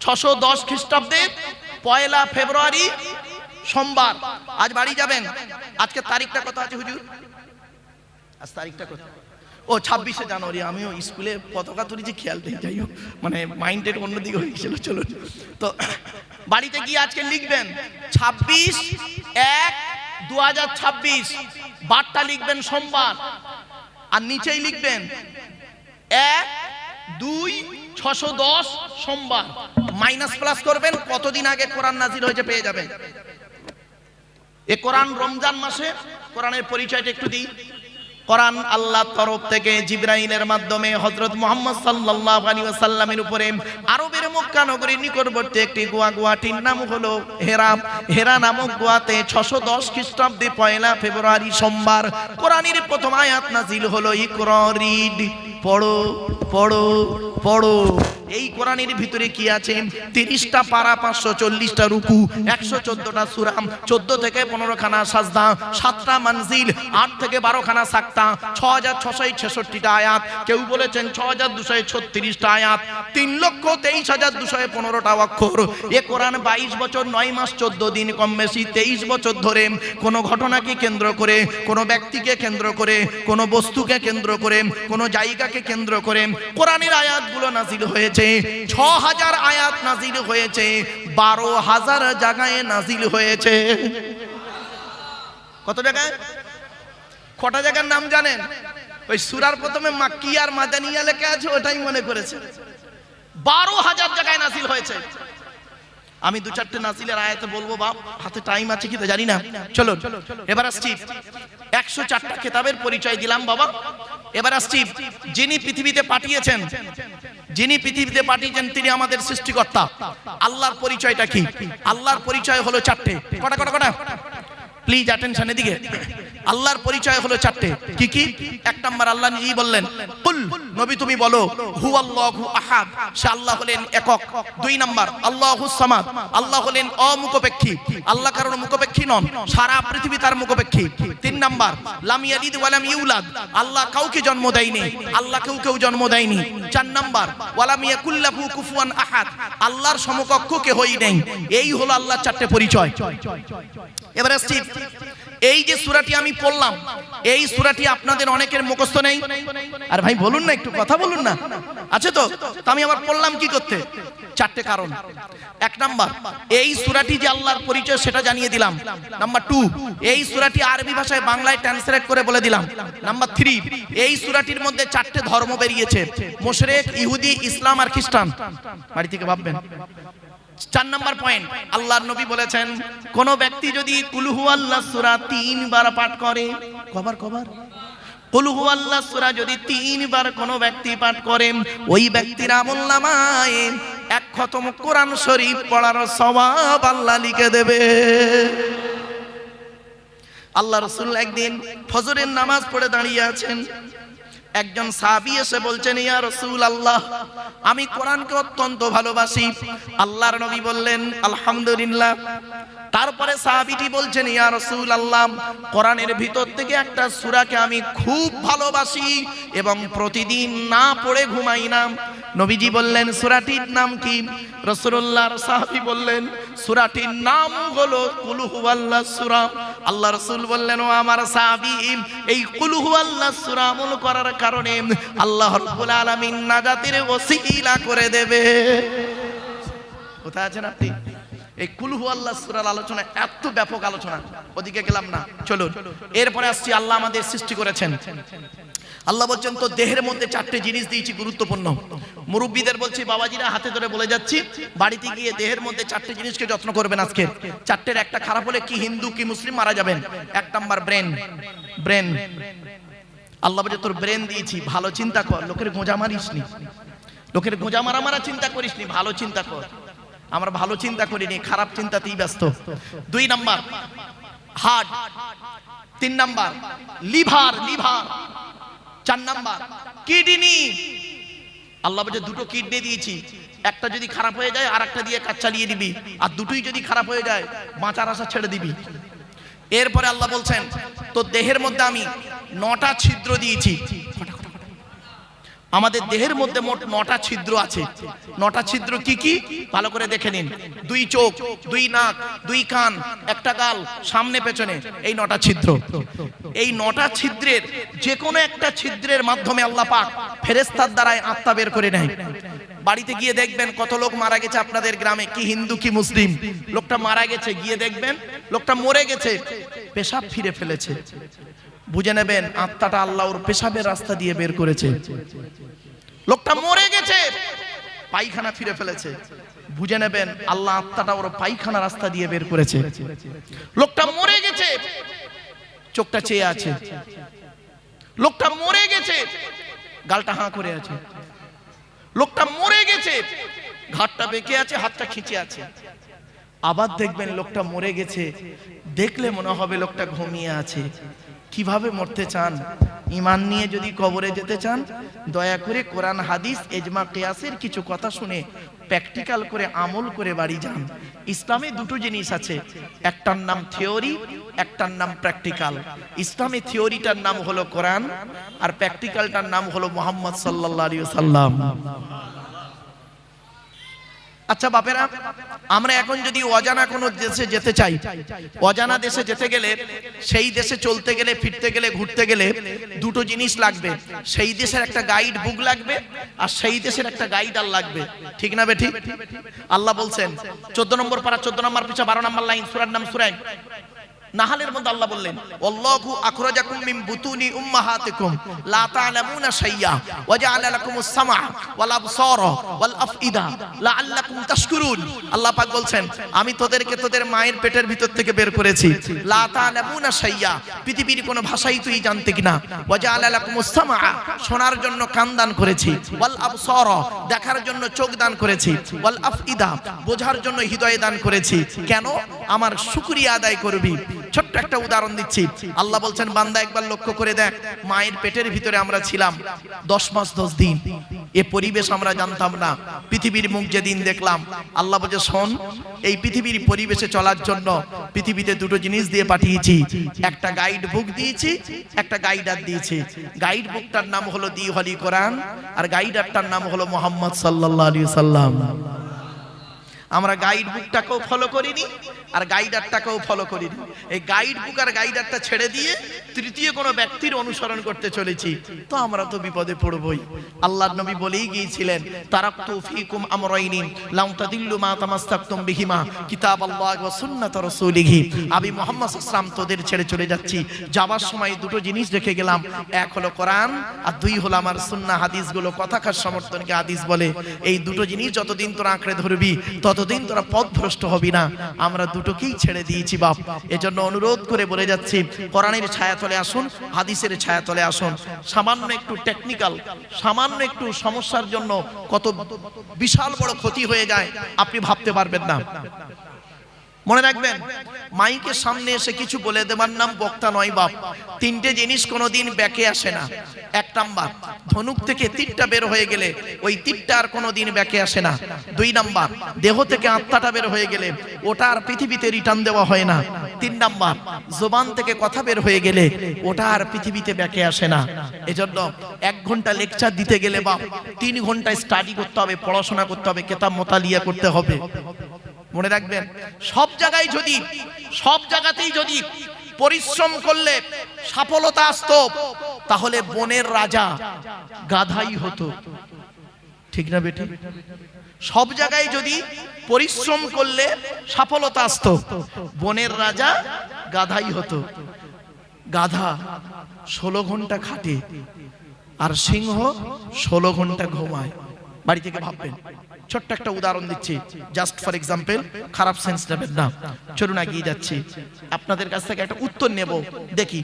610 খ্রিস্টাব্দে 1 ফেব্রুয়ারি সোমবার। আজ বাড়ি যাবেন। আজকে তারিখটা কত আছে হুজুর? আজ তারিখটা কত? ও 26শে জানুয়ারি। আমিও স্কুলে পতাকা তুলেছি, খেয়াল নেই। যাই হোক, মানে মাইন্ডেড অন্যদিকে হয়ে গেছিল। চলুন, তো বাড়িতে গিয়ে আজকে লিখবেন 26/1/2026। বারটা লিখবেন সোমবার, আর নিচেই লিখবেন 1-2-610 সোমবার। মাইনাস প্লাস করবেন, কতদিন আগে কোরআন নাজিল হয়েছে পেয়ে যাবেন। এ কোরআন রমজান মাসে। কোরআনের পরিচয়টা একটু দিই। কোরআন আল্লাহর তরফ থেকে জিবরাইলের মাধ্যমে হযরত মুহাম্মদ সাল্লাল্লাহু আলাইহি ওয়াসাল্লামের উপরে আরবের মক্কা নগরীর নিকটবর্তী একটি গুয়াটির নাম হলো হেরা। হেরা নামক গুয়াতে 610 খ্রিস্টাব্দে 1 ফেব্রুয়ারি সোমবার কোরআনের প্রথম আয়াত নাজিল হলো। ইকরা, রিড, পড়ো পড়ো পড়ো। এই কোরআনের ভিতরে কি আছে? 30টা পারা, 540টা রুকু, 114টা সূরা, 14 থেকে 15 খানা সাজদা, 7টা মানজিল, 8 থেকে 12 খানা সাক্তা, 6666টা আয়াত। কেউ বলেছেন 6236টা আয়াত, 3,23,215টা অক্ষর। এ কোরআন 22 বছর 9 মাস 14 দিন, কম বেশি 23 বছর ধরে কোনো ঘটনাকে কেন্দ্র করে, কোনো ব্যক্তিকে কেন্দ্র করে, কোনো বস্তুকে কেন্দ্র করে, কোনো জায়গাকে কেন্দ্র করে কোরআনের আয়াতগুলো নাজিল হয়েছে। 6000 আয়াত নাজিল হয়েছে, 12,000 জায়গায় নাজিল হয়েছে। কত জায়গায়? কটা জায়গার নাম জানেন? ওই সূরার প্রথমে মাক্কি আর মাদানিয়া লেখা আছে, ওটাই মনে করেছে। 12,000 জায়গায় নাজিল হয়েছে। আমি দু চারটে নাজিলের আয়াতে বলবো, বাপ হাতে টাইম আছে কি জানি না। চলো এবার আসছি 104টা কিতাবের পরিচয় দিলাম বাবা। এবার আসছি যিনি পৃথিবীতে পাঠিয়েছেন, তিনি আমাদের সৃষ্টিকর্তা। আল্লাহর পরিচয়টা কি? আল্লাহর পরিচয় হলো চারটে। কটা প্লিজ অ্যাটেনশন এদিকে। আল্লাহর পরিচয় হলো চারটে। কি কি? এক নাম্বার, আল্লাহ নিজেই বললেন, কুল নবী তুমি বলো, হুয়াল্লাহু আহাদ, সে আল্লাহ হলেন একক। দুই নাম্বার, আল্লাহুস সামাদ, আল্লাহ হলেন অমুখপেক্ষী, আল্লাহ কারোর মুখপেক্ষী নন, সারা পৃথিবী তার মুখপেক্ষী। তিন নাম্বার, লাম ইয়ালিদ ওয়া লাম ইউলাদ, আল্লাহ কাউকে জন্ম দেয়নি, আল্লাহ কেউ জন্ম দেয়নি। চার নাম্বার, ওয়া লাম ইয়াকুল লাহু কুফুয়ান আহাদ, আল্লাহর সমকক্ষ কেউই নেই। এই হলো আল্লাহর চারটে পরিচয়। এবারে আসছি, এই যে সূরাটি আমি পড়লাম, এই সূরাটি আপনাদের অনেকের মুখস্থ নেই। আর ভাই বলুন না, একটু কথা বলুন না, আছে তো? আমি আবার পড়লাম কি করতে? চারটে কারণ। এক নাম্বার, এই সূরাটি যে আল্লাহর পরিচয় সেটা জানিয়ে দিলাম। নাম্বার 2, এই সূরাটি আরবি ভাষায় বাংলায় ট্রান্সলেট করে বলে দিলাম। নাম্বার 3, এই সূরাটির মধ্যে চারটে ধর্ম বেরিয়েছে, মুশরিক, ইহুদি, ইসলাম আর খ্রিস্টান। বাড়ি থেকে ভাববেন। 4 নাম্বার পয়েন্ট, আল্লাহর নবী বলেছেন, কোন ব্যক্তি যদি কুল হুয়াল্লাহ সূরা 3 বার পাঠ করে, কবার কুল হুয়াল্লাহ সূরা যদি 3 বার কোন ব্যক্তি পাঠ করে, ওই ব্যক্তির আমলনামায় 1 খতম কোরআন শরীফ পড়ার সওয়াব আল্লাহ লিখে দেবে। আল্লাহ রাসূল একদিন ফজরের নামাজ পড়ে দাঁড়িয়ে আছেন, একজন সাহাবী এসে বলছেন, ইয়া রাসূলুল্লাহ, আমি কোরআনকে অত্যন্ত ভালোবাসি। আল্লাহর নবী বললেন, আলহামদুলিল্লাহ। তারপরে সাহাবীটি বলছেন, ইয়া রাসূলুল্লাহ, কোরআনের ভিতর থেকে একটা সূরাকে আমি খুব ভালোবাসি এবং প্রতিদিন না পড়ে ঘুমাই না। নবীজি বললেন, সূরাটির নাম কি? রাসূলুল্লাহর সাহাবী বললেন, সূরাটির নাম হলো কুল হুয়াল্লাহ সূরা। আল্লাহ রাসূল বললেন, ও আমার সাহাবী, এই কুল হুয়াল্লাহ সূরা আমল করার কারণে আল্লাহ রাব্বুল আলামিন নাজাতের ওসিলা করে দেবে। কোথায় আছেন আপনি? এই কুল হুয়াল্লাহ সূরার আলোচনা এত ব্যাপক আলোচনা, ওদিকে গেলাম না। চলুন এরপরে আসছি, আল্লাহ আমাদের সৃষ্টি করেছেন। আল্লাহ বলছেন, তো দেহের মধ্যে চারটে জিনিস দিয়েছি গুরুত্বপূর্ণ। মুরব্বীদের বলছি, বাবাজিরা হাতে ধরে বলে যাচ্ছি, বাড়িতে গিয়ে দেহের মধ্যে চারটে জিনিসকে যত্ন করবেন আজকে। চারটের একটা খারাপ হলে কি হিন্দু কি মুসলিম মারা যাবেন। এক নাম্বার ব্রেন। আল্লাহ বলে, তোর ব্রেন দিয়েছি, ভালো চিন্তা কর, লোকের গোঁজা মারিসনি, লোকের গোঁজা মারা চিন্তা করিসনি, ভালো চিন্তা কর। আমরা ভালো চিন্তা করিনি, খারাপ চিন্তাতেই ব্যস্ত। 2 number heart, 3 number liver, 4 number kidney. Allah বলে, দুটো কিডনি দিয়েছি, একটা যদি খারাপ হয়ে যায় আর একটা দিয়ে কাজ চালিয়ে দিবি, আর দুটোই যদি খারাপ হয়ে যায় বাঁচার আশা ছেড়ে দিবি। এরপরে আল্লাহ বলছেন, তো দেহের মধ্যে আমি 9টা ছিদ্র দিয়েছি। আমাদের দেহের মধ্যে মোট 9টা ছিদ্র আছে। 9টা ছিদ্র কি কি ভালো করে দেখে নিন। 2 চোখ, 2 নাক, 2 কান, একটা গাল, সামনে পেছনে, এই 9টা ছিদ্র। এই 9টা ছিদ্রের যে কোনো একটা ছিদ্রের মাধ্যমে আল্লাহ পাক ফেরেশতার দ্বারাই আত্মা বের করে নেয়। বাড়িতে গিয়ে দেখবেন কত লোক মারা গেছে আপনাদের গ্রামে, কি হিন্দু কি মুসলিম, লোকটা মারা গেছে, গিয়ে দেখবেন লোকটা মরে গেছে, পেশাব ফিরে ফেলেছে। বুঝে নেবেন আত্মাটা আল্লাহ ওর পেশাবের রাস্তা দিয়ে বের করেছে। লোকটা মরে গেছে, পায়খানা ফিরে ফেলেছে, বুঝে নেবেন আল্লাহ আত্মাটা ওর পায়খানা রাস্তা দিয়ে বের করেছে। লোকটা মরে গেছে, চোখটা চেয়ে আছে। লোকটা মরে গেছে, গালটা হাঁ করে আছে। লোকটা মরে গেছে, ঘাটটা বেঁকে আছে, হাতটা খিঁচে আছে। আবার দেখবেন লোকটা মরে গেছে, দেখলে মনে হবে লোকটা ঘুমিয়ে আছে। কিভাবে মরতে চান? ঈমান নিয়ে যদি কবরে যেতে চান, দয়া করে কোরআন হাদিস ইজমা কিয়াসের কিছু কথা শুনে প্র্যাকটিক্যাল করে আমল করে বাড়ি যান। ইসলামে দুটো জিনিস আছে, একটার নাম থিওরি, একটার নাম প্র্যাকটিক্যাল। ইসলামে থিওরিটার নাম হলো কোরআন, আর প্র্যাকটিক্যালটার নাম হলো মুহাম্মদ সাল্লাল্লাহু আলাইহি ওয়াসাল্লাম। আচ্ছা বাপেরা, আমরা এখন যদি অজানা কোনো দেশে যেতে চাই, অজানা দেশে যেতে গেলে, সেই দেশে চলতে গেলে, ফিরতে গেলে, ঘুরতে গেলে দুটো জিনিস লাগবে। সেই দেশের একটা গাইড বুক লাগবে, আর সেই দেশের একটা গাইডার লাগবে। ঠিক না বেঠিক? আল্লাহ বলছেন 14 নম্বর পারা 14 নম্বর পৃষ্ঠা 12 নম্বর লাইন, সূরার নাম সূরা নাহালের মধ্যে আল্লাহ বললেন আল্লাহু আখরাজাকুম মিন বুতুনি উম্মাহাতিকুম লা তা'লামুনা শাইয়্যা ওয়া জা'আলা লাকুমুস সামআ ওয়াল আবসারা ওয়াল আফইদা লাআল্লাকুম তাশকুরুন। আল্লাহ পাক বলছেন আমি তোদেরকে তোদের মায়ের পেটের ভিতর থেকে বের করেছি। লা তা'লামুনা শাইয়্যা, পৃথিবীর কোনো ভাষাই তুই জানতে কিনা। ওয়া জা'আলা লাকুমুস সামআ, শোনার জন্য কান দান করেছি। ওয়াল আবসারা, দেখার জন্য চোখ দান করেছি। ওয়াল আফইদা, বোঝার জন্য হৃদয় দান করেছি। কেন? আমার শুকরিয়া আদায় করবি। ছোট্ট একটা উদাহরণ দিচ্ছি। আল্লাহ বলছেন বান্দা একবার লক্ষ্য করে দেখ, মায়ের পেটের ভিতরে আমরা ছিলাম 10 মাস 10 দিন। এ পরিবেশ আমরা জানতাম না। পৃথিবীর মুখ যেদিন দেখলাম, আল্লাহ বলছে শোন, এই পৃথিবীর পরিবেশে চলার জন্য পৃথিবীতে দুটো জিনিস দিয়ে পাঠিয়েছি। একটা গাইড বুক দিয়েছি, একটা গাইডার দিয়েছি। গাইড বুকটার নাম হলো দি হলি কোরআন, আর গাইডারটার নাম হলো মুহাম্মদ সাল্লাল্লাহু আলাইহি সাল্লাম। আমরা গাইড বুকটাকেও ফলো করিনি আর গাইডারটাকেও ফলো করিনি। এই গাইড বুক আর গাইডারটা ছেড়ে দিয়ে তৃতীয় কোনো ব্যক্তির অনুসরণ করতে চলেছি, তো আমরা তো বিপদে পড়বই। আল্লাহর নবী বলেই গিয়েছিলেন তারাকতু ফীকুম আমরাইনি লাম তাদিল্লু মা তামাসসাকতুম বিহিমা কিতাবাল্লাহি ওয়া সুন্নাত রাসূলিহি। আমি মুহাম্মদ সাল্লাল্লাহু আলাইহি ওয়াসাল্লাম তোদের ছেড়ে চলে যাচ্ছি। যাবার সময় দুটো জিনিস রেখে গেলাম, এক হলো কোরআন আর দুই হলো আমার সুন্নাহ হাদিসগুলো। কথাকার সমর্থনকে হাদিস বলে। এই দুটো জিনিস যতদিন তোরা আঁকড়ে ধরবি ততদিন তোরা পথভ্রষ্ট হবি না। আমরা দুটোকেই ছেড়ে দিয়েছি বাপ। এজন্য অনুরোধ করে বলে যাচ্ছি, কোরআনের ছায়াতলে আসুন, হাদিসের ছায়াতলে আসুন। সামান্য একটু টেকনিক্যাল, সামান্য একটু সমস্যার জন্য কত বিশাল বড় ক্ষতি হয়ে যায় আপনি ভাবতে পারবেন না। মনে রাখবেন, মাইকের সামনে এসে কিছু বলে দেবার নাম বক্তা নয় বাপ। তিনটে জিনিস কোনোদিন ব্যাকে আসে না। এক নাম্বার, ধনুক থেকে তীরটা বের হয়ে গেলে ওই তীরটা আর কোনোদিন ব্যাকে আসে না। দুই নাম্বার, দেহ থেকে আত্মাটা বের হয়ে গেলে ওটা আর পৃথিবীতে রিটার্ন দেওয়া হয় না। তিন নাম্বার, জবান থেকে কথা বের হয়ে গেলে ওটা আর পৃথিবীতে ব্যাকে আসে না। এজন্য 1 ঘন্টা লেকচার দিতে গেলে বাপ 3 ঘন্টা স্টাডি করতে হবে, পড়াশোনা করতে হবে, কিতাব মোতালিয়া করতে হবে। মনে রাখবেন, সব জায়গাতেই যদি পরিশ্রম করলে সফলতা আসতো, তাহলে বনের রাজা গাধাই হতো। ঠিক না বেটি? সব জায়গায় যদি পরিশ্রম করলে সফলতা আসতো, বনের রাজা গাধাই হতো। গাধা 16 ঘন্টা খাটে আর সিংহ 16 ঘন্টা ঘুমায়। বাড়ি থেকে ভাববেন। ছোট্ট একটা উদাহরণ দিচ্ছি, জাস্ট ফর এক্সাম্পল, খারাপ সেন্স নেবেন না। চলুন এগিয়ে যাচ্ছি, আপনাদের কাছ থেকে একটা উত্তর নেব। দেখি,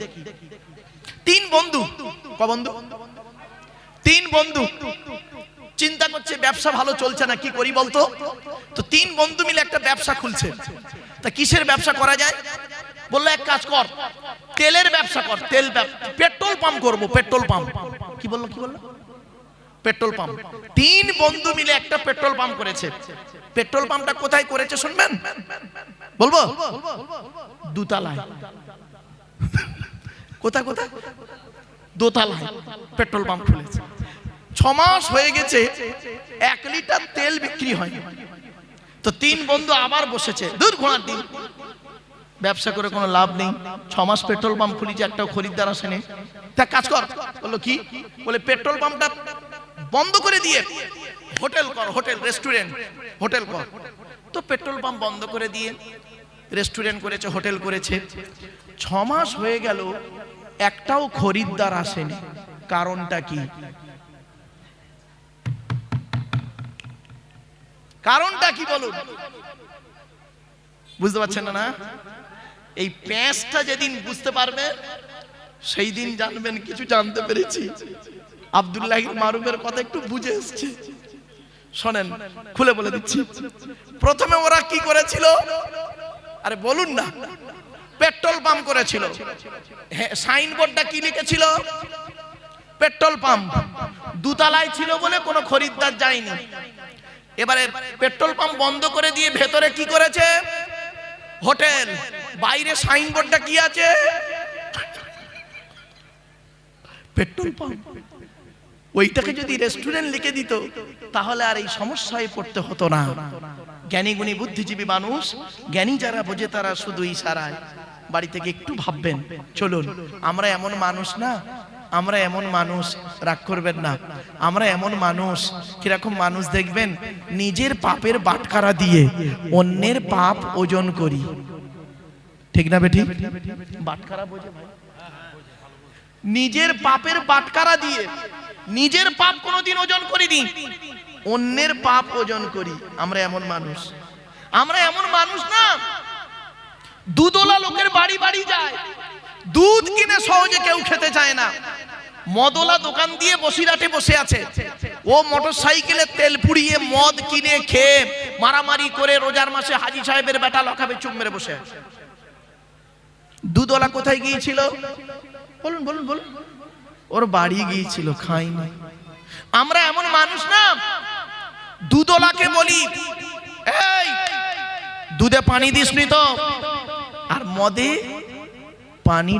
3 বন্ধু, বন্ধু 3 বন্ধু চিন্তা করছে ব্যবসা ভালো চলছে না, কি করি বলতো? তো 3 বন্ধু মিলে একটা ব্যবসা খুলছে। তা কিসের ব্যবসা করা যায়? বললো এক কাজ কর, তেলের ব্যবসা কর। তেল, পেট্রোল পাম্প করবো। Petrol pump. কি বললো? Petrol pump. 3 বন্ধু মিলে একটা পেট্রোল পাম্প করেছে। পেট্রোল পাম্পটা কোথায় করেছে শুনবেন? বলবো? দোতলায়। কোথায়? দোতলায় পেট্রোল পাম্প খুলেছে। 6 মাস হয়ে গেছে, 1 লিটার তেল বিক্রি হয়। তো 3 বন্ধু আবার বসেছে, দূর ঘোড়ার দিন, ব্যবসা করে কোনো লাভ নেই। 6 মাস পেট্রোল পাম্প খুলেছে, একটাও খরিদ্দার আসেনি। তা কাজ কর। বললো কি? বলে পেট্রোল পাম্পটা বন্ধ করে দিয়ে হোটেল কর, হোটেল রেস্টুরেন্ট হোটেল কর। তো পেট্রোল পাম্প বন্ধ করে দিয়ে রেস্টুরেন্ট করেছে, হোটেল করেছে। 6 মাস হয়ে গেল, একটাও খরিদ্দার আসেনি। কারণটা কি? কারণটা কি বলুন? বুঝতে পারছেন না? এই প্যাঁচটা যেদিন বুঝতে পারবে সেই দিন জানবেন কিছু জানতে পেরেছি। আব্দুল্লাহ মারুফের কথা একটু বুঝে এসছে। শোনেন, খুলে বলে দিচ্ছি। প্রথমে ওরা কি করেছিল? আরে বলুন না। পেট্রোল পাম্প করেছিল। সাইনবোর্ডটা কি লিখেছিল? Petrol pump. দোতলায় ছিল বলে কোনো খরিদ্দার যায়নি। এবারে পেট্রোল পাম্প বন্ধ করে দিয়ে ভেতরে কি করেছে? হোটেল। বাইরে সাইনবোর্ডটা কি আছে? Petrol pump. ওইটাকে যদি রেস্টুরেন্ট লিখে দিত তাহলে আর এই সমস্যায় পড়তে হতো না। জ্ঞানী গুণী বুদ্ধিজীবী মানুষ, জ্ঞানী যারা বোঝে তারা শুধু ইশারায়। বাড়ি থেকে একটু ভাববেন। চলুন, আমরা এমন মানুষ না, আমরা এমন মানুষ, রাগ করবেন না, আমরা এমন মানুষ, কিরকম মানুষ দেখবেন, নিজের পাপের বাটখারা দিয়ে অন্যের পাপ ওজন করি। ঠিক না বেটি? বাটখারা বোঝে ভাই? নিজের পাপের বাটখারা দিয়ে নিজের পাপ কোনোদিন ওজন করিনি, অন্যের পাপ ওজন করি। আমরা এমন মানুষ না, দুধওয়ালা লোকের বাড়ি বাড়ি যায়, দুধ কিনে সহজে কেউ খেতে চায় না। মদওয়ালা দোকান দিয়ে বসিরহাটে বসে আছে, ও মোটর সাইকেলে তেল পুড়িয়ে মদ কিনে খেয়ে মারামারি করে রোজার মাসে হাজি সাহেবের বেটা লখাবে চুপ মেরে বসে আছে। দুধওয়ালা কোথায় গিয়েছিল? বলুন বলুন বলুন। ওর বাড়ি গিয়েছিল, খাইনি। আমরা এমন মানুষ না, দুধওয়ালাকে বলি এই দুধে পানি দিসনি তো, আর মদে পানি